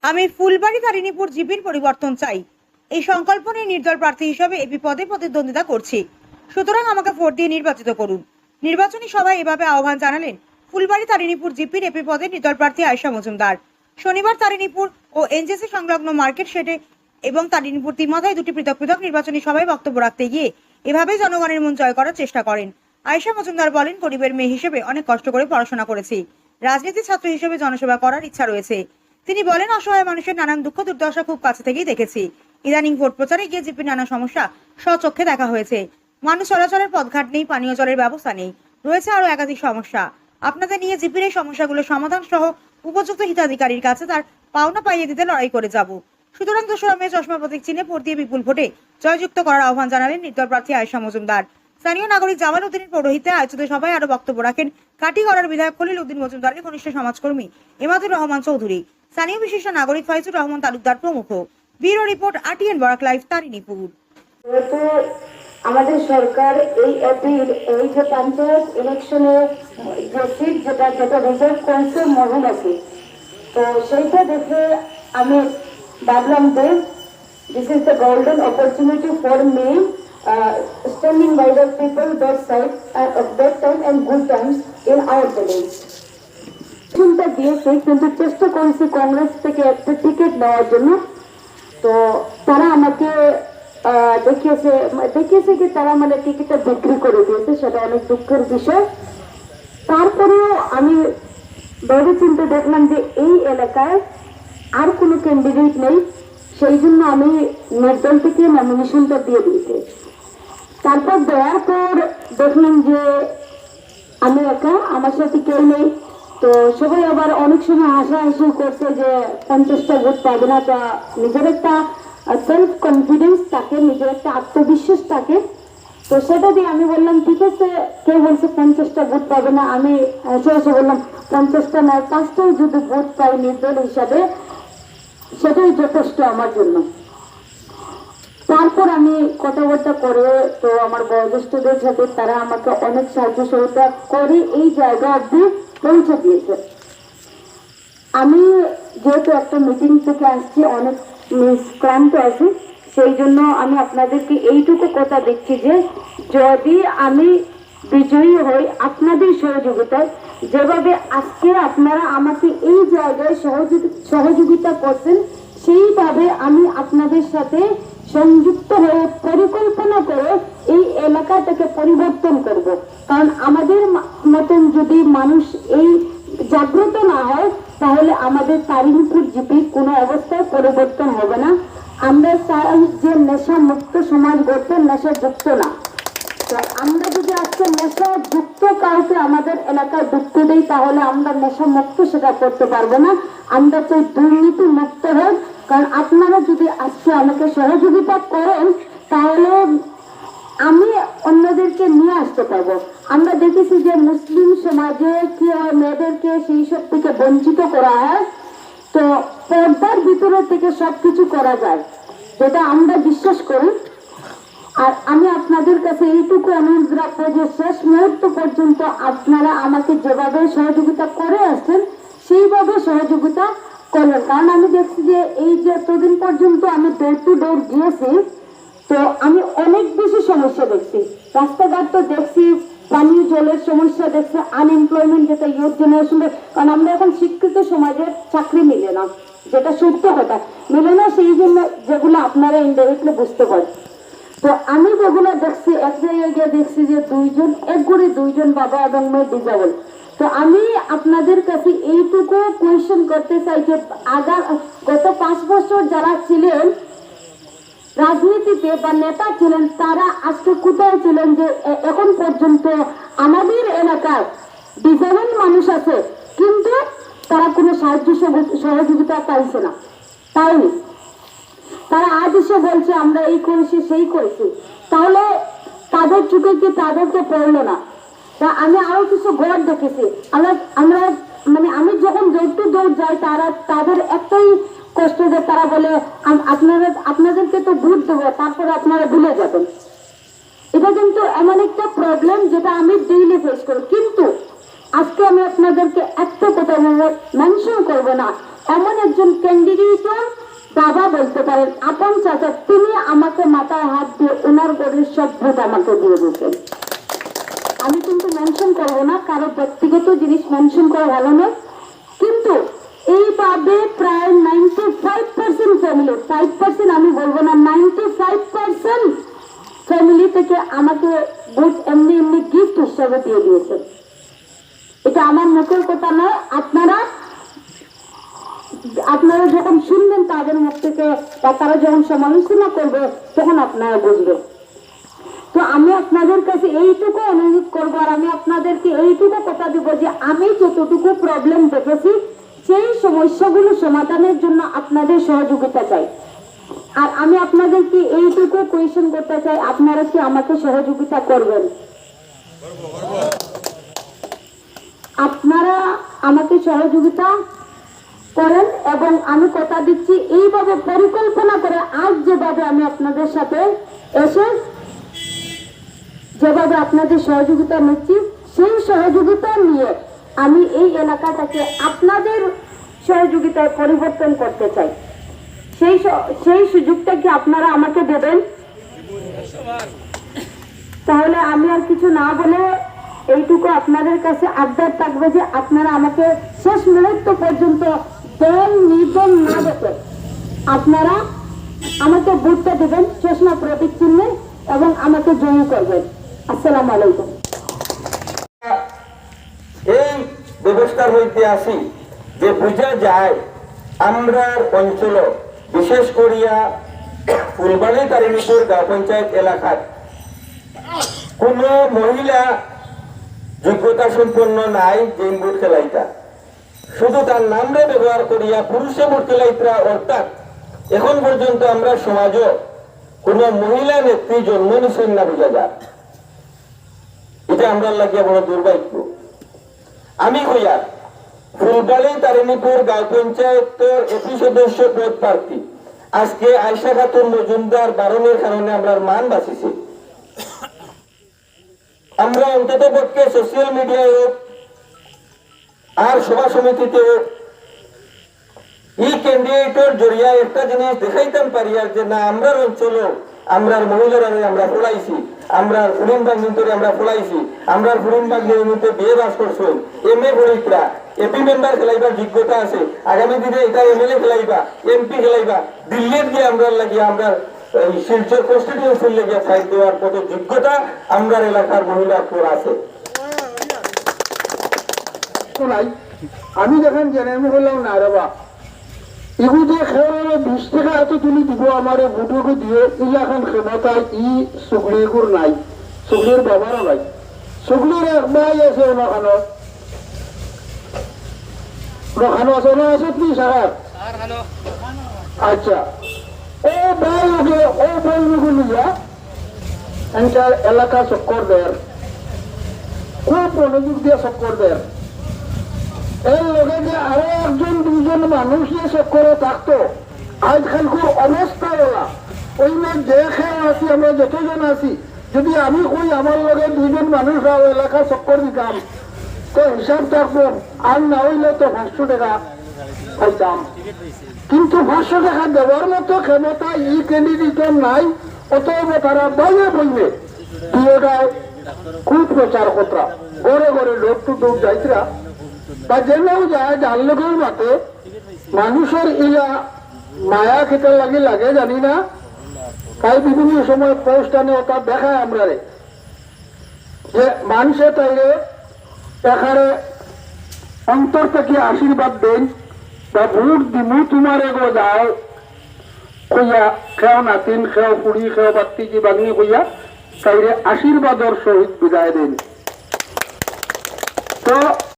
আমি ফুলবাড়ি তারিণীপুর জিপির পরিবর্তন চাই। এই সংকল্প নিয়ে নির্দল প্রার্থী হিসেবে এপি পদে প্রতিদ্বন্দ্বিতা করছি। সুতরাং আমাকে ভোট দিয়ে নির্বাচিত করুন। নির্বাচনী সভায় এভাবে আহ্বান জানালেন ফুলবাড়ি তারিণীপুর জিপির এপি পদে নির্দল প্রার্থী আয়েশা মজুমদার। শনিবার তারিণীপুর ও এনজেসি সংলগ্ন মার্কেট শেডে এবং তারিণীপুর তিমাথায় দুটি পৃথক পৃথক নির্বাচনী সভায় বক্তব্য রাখতে গিয়ে এভাবেই জনগণের মন জয় করার চেষ্টা করেন। আয়েশা মজুমদার বলেন, গরিবের মেয়ে হিসেবে অনেক কষ্ট করে পড়াশোনা করেছি। রাজনীতি ছাত্র হিসেবে জনসেবা করার ইচ্ছা রয়েছে। তিনি বলেন, অসহায় মানুষের নানান দুঃখ দুর্দশা খুব কাছে থেকেই দেখেছি। ইদানিং ভোট প্রচারে গিয়ে জিপির নানা সমস্যা স্বচক্ষে দেখা হয়েছে। মানুষ চলাচলের পথঘাট নেই, পানীয় জলের ব্যবস্থা নেই, রয়েছে আরো একাধিক সমস্যা। আপনাদের নিয়ে জিপির এই সমস্যাগুলো সমাধান সহ উপযুক্ত হিতাধিকারীর কাছে তার পাওনা পাইয়ে দিতে লড়াই করে যাব। সুতরাং ২রা মে চশমা প্রতীক চিহ্নে ভোট দিয়ে বিপুল ভোটে জয়যুক্ত করার আহ্বান জানালেন নির্দল প্রার্থী আয়েশা মজুমদার। স্থানীয় নাগরিক জামাল উদ্দিনের পৌরোহিত্যে আয়োজিত সভায় আরো বক্তব্য রাখেন কাটিগড়ার বিধায়ক খলিল উদ্দিন মজুমদারের ঘনিষ্ঠ সমাজকর্মী এমাদুর রহমান চৌধুরী, স্থানীয় বিশিষ্ট নাগরিক ফাইজুর রহমান তালুকদার প্রমুখ। Bureau report, RTN Barak live, Tarinipur. আমাদের সরকার এই এই যে পঞ্চায়েত ইলেকশনে যে সিট যেটা রিজার্ভ করেছে মহিলাকে, তো সেইটা দেখে আমি ভাবলাম যে this is the golden opportunity for me standing by the people that side that time and good times in our village. চিন্তা দিয়েছে, কিন্তু চেষ্টা করেছি কংগ্রেস থেকে একটা টিকিট নেওয়ার জন্য। তো তারা আমাকে দেখিয়েছে কি তারা মানে টিকিটটা বিক্রি করে দিয়েছে, সেটা অনেক দুঃখের বিষয়। তারপরেও আমি ভেবে চিন্তে দেখলাম যে এই এলাকায় আর কোনো ক্যান্ডিডেট নেই, সেই জন্য আমি নির্দল থেকে নমিনেশনটা দিয়ে দিয়েছি। তারপর দেওয়ার পর দেখলাম যে আমি একা, আমার সাথে কেউ নেই। তো সবাই আবার অনেক সময় হাসাহাসি করছে যে 50টা ভোট পাবে না। তা নিজের একটা সেলফ কনফিডেন্স থাকে, নিজের একটা আত্মবিশ্বাস থাকে। তো সেটা দিয়ে আমি বললাম ঠিক আছে, কে বলছে 50টা ভোট পাবে না। আমি হেসে বললাম 50টা নয়, 5টাও যদি ভোট পাই নির্দল হিসাবে সেটাই যথেষ্ট আমার জন্য। তারপর আমি কথাবার্তা করে, তো আমার বয়োজ্যেষ্ঠদের সাথে তারা আমাকে অনেক সাহায্য সহযোগিতা করে এই জায়গা অব্দি পৌঁছে দিয়েছে। আমি যেহেতু একটা মিটিং থেকে আসছি, অনেক ক্লান্ত আছি, সেই জন্য আমি আপনাদেরকে এইটুকু কথা দিচ্ছি যে যদি আমি বিজয়ী হই আপনাদের সহযোগিতায়, যেভাবে আজকে আপনারা আমাকে এই জায়গায় সহযোগিতা করছেন, সেইভাবে আমি আপনাদের সাথে সংযুক্ত হয়ে পরিকল্পনা করে এই এলাকাটাকে পরিবর্তন করব। কারণ আমাদের মতন যদি মানুষ এই জাগ্রত না হয়, তাহলে আমাদের তারিণীপুর জিপি কোনো অবস্থায় পরিবর্তন হবে না। আমরা চাই যে নেশা মুক্ত সমাজ গড়তে, নেশা যুক্ত না। তো আমরা যদি আজকে নেশা যুক্ত কাউকে আমাদের এলাকায় ঢুকতে দেই, তাহলে আমরা নেশা মুক্ত সেটা করতে পারবো না। আমরা চাই দুর্নীতি মুক্ত হোক। কারণ আপনারা যদি আজকে আমাকে সহযোগিতা করেন, তাহলে আমি অন্যদেরকে নিয়ে আসতে পারবো। আমরা দেখেছি যে মুসলিম সমাজে কি হয়, মেয়েদেরকে সেই সব থেকে বঞ্চিত করা হয়। তো পর্দার ভিতরে থেকে সবকিছু করা যায়, যেটা আমরা বিশ্বাস করি। আর আমি আপনাদের কাছে এইটুকু অনুরোধ রাখবো যে শেষ মুহূর্ত পর্যন্ত আপনারা আমাকে যেভাবে সহযোগিতা করে আসছেন সেইভাবে সহযোগিতা করবেন। কারণ আমি দেখছি যে এই যে এতদিন পর্যন্ত আমি ডোর টু ডোর গিয়েছি, তো আমি অনেক বেশি সমস্যা দেখছি। রাস্তাঘাট তো দেখছি, পানীয় জলের সমস্যা দেখছি, আনএমপ্লয়মেন্ট যেটা ইউথ জেনারেশনের। কারণ আমরা এখন শিক্ষিত সমাজে চাকরি মিলে না, যেটা সত্য কথা, মিলে না। সেই জন্য যেগুলো আপনারা ইনডাইরেক্টলি বুঝতে পারেন। তো আমি যেগুলো দেখছি, এক জায়গায় গিয়ে দেখছি যে এক ঘরে দুইজন বাবা এবং মেয়ে ডিজেবল। তো আমি আপনাদের কাছে এইটুকু কোয়েশ্চেন করতে চাই যে গত 5 বছর যারা ছিলেন রাজনীতিতে বা নেতা ছিলেন, তারা আজকে কোথায় ছিলেন যে এখন পর্যন্ত আমাদের এলাকায় ডিজেবল মানুষ আছে, কিন্তু তারা কোনো সাহায্য সহযোগিতা পাইছে না, পায়নি। তারা আজ এসে বলছে আমরা এই করেছি সেই করেছি, তাহলে তাদের চোখে কি তাদেরকে পড়লো না? তা আমি আরো কিছু ঘর দেখেছি। আমরা মানে আমি যখন দৌড় যাই, তাদের একটাই কষ্ট যে তারা বলে আপনাদেরকে তো ভোট দেবো, তারপরে আপনারা ভুলে যাবেন। এটা কিন্তু এমন একটা প্রবলেম যেটা আমি ডেইলি ফেস করি। কিন্তু আজকে আমি আপনাদেরকে একটা কথা মেনশন করবো না, এমন একজন ক্যান্ডিডেট পারেন আপন চাচা, তিনি আমাকে মাথায় হাত দিয়ে ওনার গড়ের সব ভোট আমাকে দিয়ে দিয়েছেন। আমি কিন্তু মেনশন করবো না, কারো ব্যক্তিগত জিনিস মেনশন করা ভালো নয়, কিন্তু এইভাবে প্রায় 95% ফ্যামিলি, 5% আমি বলবো না, 95% ফ্যামিলি থেকে আমাকে ভোট এমনি এমনি গিফট হিসাবে দিয়ে দিয়েছে। এটা আমার মুখের কথা নয়, আপনারা যখন শুনবেন তাদের মুখ থেকে বা তারা যখন সমালোচনা করবে তখন আপনারা বুঝবেন। তো আমি আপনাদের কাছে এইটুকু অনুরোধ করবো, আর আমি আপনাদেরকে এইটুকু কথা দিব যে আমি যতটুকু প্রবলেম দেখেছি সেই সমস্যাগুলো সমাধানের জন্য আপনাদের সহযোগিতা চাই। আর আমি আপনাদেরকে এইটুকু কোয়েশ্চেন করতে চাই, আপনারা কি আমাকে সহযোগিতা করবেন? আপনারা আমাকে সহযোগিতা করেন এবং আমি কথা দিচ্ছি এইভাবে পরিকল্পনা করে আজ যেভাবে আমি আপনাদের সাথে এসে যেভাবে আপনাদের সহযোগিতা নিচ্ছি, সেই সহযোগিতা নিয়ে আমি এই এলাকাটাকে আপনাদের সহযোগিতায় পরিবর্তন করতে চাই। সেই সুযোগটা কি আপনারা আমাকে দেবেন? তাহলে আমি আর কিছু না বলে এইটুকু আপনাদের কাছে আবদার থাকবে যে আপনারা আমাকে শেষ মুহূর্ত পর্যন্ত দল নির্দল না দেখে আপনারা আমাকে ভোটটা দেবেন চশমা প্রতীক চিহ্নে এবং আমাকে জয়ী করবেন। আসসালামু আলাইকুম। এই ব্যবস্থার মধ্যে আসি যে বোঝা যায় আমরা অঞ্চল বিশেষ করিয়া ফুলবাড়ি তারিণীপুর গাঁও পঞ্চায়েত এলাকার কোন মহিলা যোগ্যতা সম্পন্ন নাই যে ভোট খেলাইতা, শুধু তার নামে ব্যবহার করিয়া পুরুষে ভোট খেলাইতা। অর্থাৎ এখন পর্যন্ত আমরা সমাজও কোন মহিলা নেত্রী জন্ম নিছেন না বোঝা যায়। এটা আমরা লাগিয়া বড় দুর্ভাগ্য। আমি হইয়া ফুলবাড়ি তারিণীপুর গাঁও পঞ্চায়েতের এপি সদস্য পদ প্রার্থী। আজকে আয়শা খাতুন মজুমদার বারণের কারণে আমরা মান বাঁচিছি। আমরা অন্তত পক্ষে সোশ্যাল মিডিয়ায় হোক আর সভা সমিতিতে হোক এই ক্যান্ডিডেটের জড়িয়া একটা জিনিস দেখাইতাম পারি আর যে না আমরা অঞ্চল আমরা মহিলারা আমরা ফলাইছি, আমরা ফুরিনবাগ নিন্তরে আমরা ফলাইছি, আমরা ফুরিনবাগ নিয়মিত বিয়ে বাস করছো, MA পরীক্ষা এপি মেম্বার খেলাইবার যোগ্যতা আছে, আগামী দিনে এটা MLA খেলাইবা, MP খেলাইবা, দিল্লির গিয়ে আমরা লাগিয়ে আমরা শিলচর কনস্টিটিউন্সির লেগে ফাইট দেওয়ার কত যোগ্যতা আমরা এলাকার মহিলার পর আছে। আমি দেখেন জেনে হলাম না রেবা ইহুদে খেয়ে 20 টাকা এত তুলি দিব আমার ভোটকে দিয়ে ইলাখান ক্ষমতায় সুগলিগুর নাই, সুগলির বাবারও নাই। সুগলির এক ভাই আছে ওনাখানো আছে না আছে কি সাহেব? আচ্ছা, ও ভাই ওকে ও ভাই নিয়া এন্টার এলাকা চক্কর দেয়, খুব মনোযোগ দিয়ে চক্কর দেয়। এর লগে যে আরো একজন দুজন মানুষ যে চক্করে থাকতো আজকাল খুব অবস্থা ওলা ওই যে খেয়ে আছি আমরা যতজন আছি, যদি আমি কই আমার লগে দুইজন মানুষ এলাকা চক্কর দিতাম তো হিসাব থাকবো, আর না হইলে তো 500 টাকা পাইতাম। কিন্তু 500 টাকা দেওয়ার মতো ক্ষমতা ই ক্যান্ডিডেটের নাই, অতএব তারা বইয়ে বইয়ে বিয়েটায় খুব প্রচার করা, গড়ে গড়ে লোক টু লোক যাইতরা বা যেও যায় যার লোকের মাতে মানুষের ইয়া মায়া খেতে লাগে জানি না, তাই বিভিন্ন সময় পোস্টানে ওটা দেখায় আমরা যে মানুষে তাইরে এখানে অন্তর থেকে আশীর্বাদ দেন বা ভোট দিমু তোমার এগো যাও কইয়া খেও নাতিন খেও পুড়ি খেও বাত্তি কি বাগনি কইয়া তাইরে আশীর্বাদর সহিত বিদায় দেন। তো